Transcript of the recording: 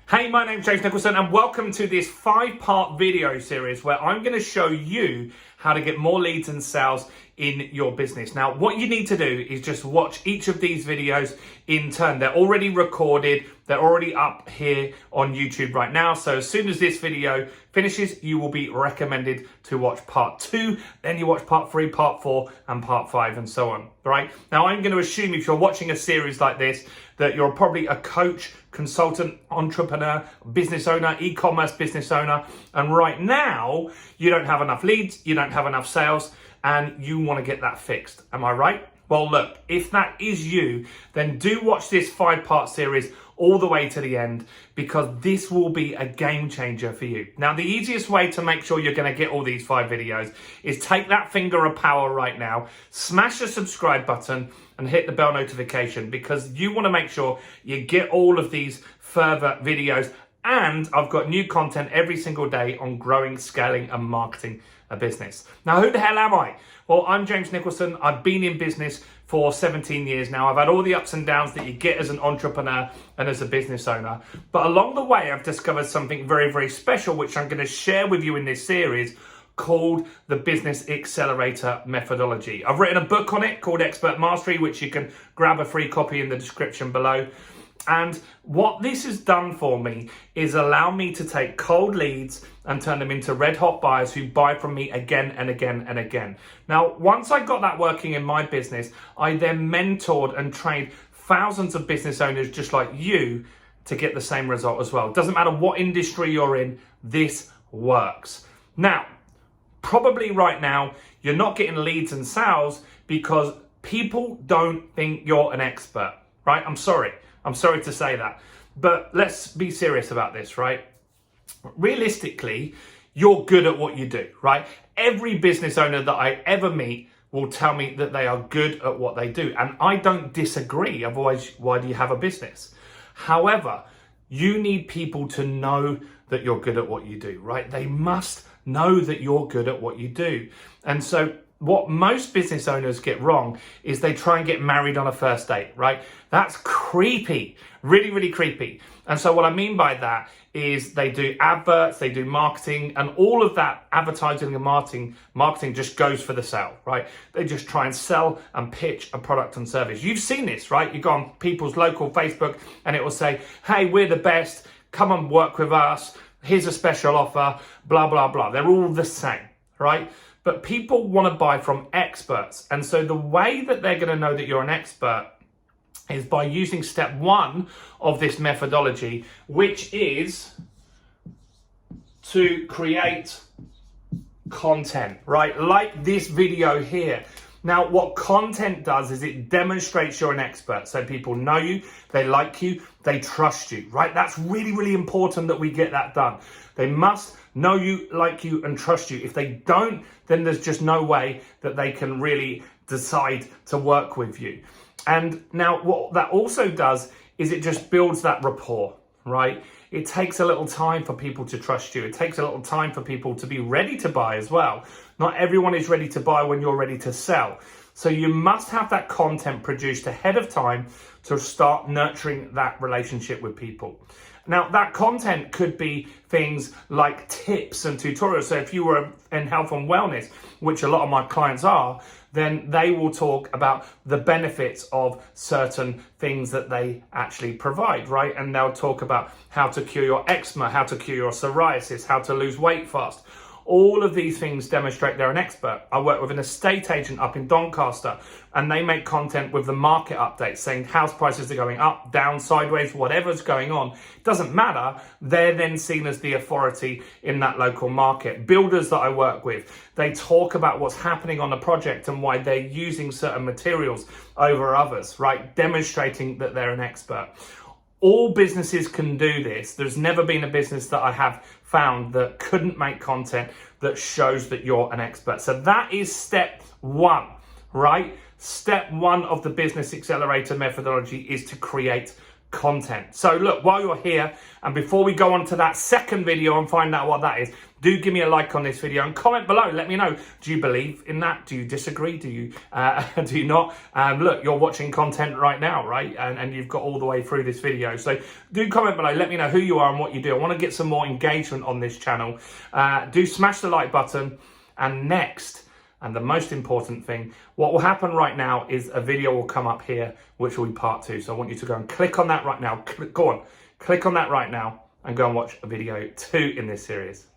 Hey, my name's James Nicholson and welcome to this 5-part video series where I'm going to show you how to get more leads and sales in your business. Now, what you need to do is just watch each of these videos in turn. They're already recorded. They're already up here on YouTube right now. So as soon as this video finishes, you will be recommended to watch part 2. Then you watch part 3, part 4, and part 5, and so on. Right? Now, I'm going to assume if you're watching a series like this, that you're probably a coach, consultant, entrepreneur, business owner, e-commerce business owner. And right now, you don't have enough leads, you don't have enough sales, and you want to get that fixed. Am I right? Well, look, if that is you, then do watch this 5-part series all the way to the end, because this will be a game changer for you. Now, the easiest way to make sure you're going to get all these 5 videos is take that finger of power right now, smash the subscribe button and hit the bell notification, because you want to make sure you get all of these further videos. And I've got new content every single day on growing, scaling and marketing a business. Now, who the hell am I? Well, I'm James Nicholson. I've been in business for 17 years now. I've had all the ups and downs that you get as an entrepreneur and as a business owner. But along the way, I've discovered something very, very special, which I'm going to share with you in this series, called the Business Accelerator methodology. I've written a book on it called Expert Mastery, which you can grab a free copy in the description below. And what this has done for me is allow me to take cold leads and turn them into red hot buyers who buy from me again and again and again. Now, once I got that working in my business, I then mentored and trained thousands of business owners just like you to get the same result as well. Doesn't matter what industry you're in, this works. Now, probably right now, you're not getting leads and sales because people don't think you're an expert, right? I'm sorry to say that, but let's be serious about this, right? Realistically, you're good at what you do, right? Every business owner that I ever meet will tell me that they are good at what they do. And I don't disagree. Otherwise, why do you have a business? However, you need people to know that you're good at what you do, right? They must know that you're good at what you do. And so what most business owners get wrong is they try and get married on a first date, right? That's creepy, really, really creepy. And so what I mean by that is they do adverts, they do marketing, and all of that advertising and marketing just goes for the sale, right? They just try and sell and pitch a product and service. You've seen this, right? You go on people's local Facebook and it will say, hey, we're the best, come and work with us, here's a special offer, blah, blah, blah. They're all the same, right? But people want to buy from experts. And so the way that they're going to know that you're an expert is by using step 1 of this methodology, which is to create content, right? Like this video here. Now, what content does is it demonstrates you're an expert. So people know you, they like you, they trust you, right? That's really, really important that we get that done. They must know you, like you, and trust you. If they don't, then there's just no way that they can really decide to work with you. And now what that also does is it just builds that rapport, right? It takes a little time for people to trust you. It takes a little time for people to be ready to buy as well. Not everyone is ready to buy when you're ready to sell. So you must have that content produced ahead of time to start nurturing that relationship with people. Now, that content could be things like tips and tutorials. So if you were in health and wellness, which a lot of my clients are, then they will talk about the benefits of certain things that they actually provide, right? And they'll talk about how to cure your eczema, how to cure your psoriasis, how to lose weight fast. All of these things demonstrate they're an expert. I work with an estate agent up in Doncaster, and they make content with the market updates saying house prices are going up, down, sideways, whatever's going on. It doesn't matter. They're then seen as the authority in that local market. Builders that I work with, they talk about what's happening on the project and why they're using certain materials over others, right? Demonstrating that they're an expert. All businesses can do this. There's never been a business that I have found that couldn't make content that shows that you're an expert. So that is step 1, right? Step 1 of the Business Accelerator methodology is to create content. So look, while you're here, and before we go on to that second video and find out what that is, do give me a like on this video and comment below. Let me know, do you believe in that? Do you disagree? Do you do you not? Look, you're watching content right now, right? And you've got all the way through this video. So do comment below. Let me know who you are and what you do. I want to get some more engagement on this channel. Do smash the like button. And next, and the most important thing, what will happen right now is a video will come up here, which will be part 2. So I want you to go and click on that right now. Go on, click on that right now and go and watch video 2 in this series.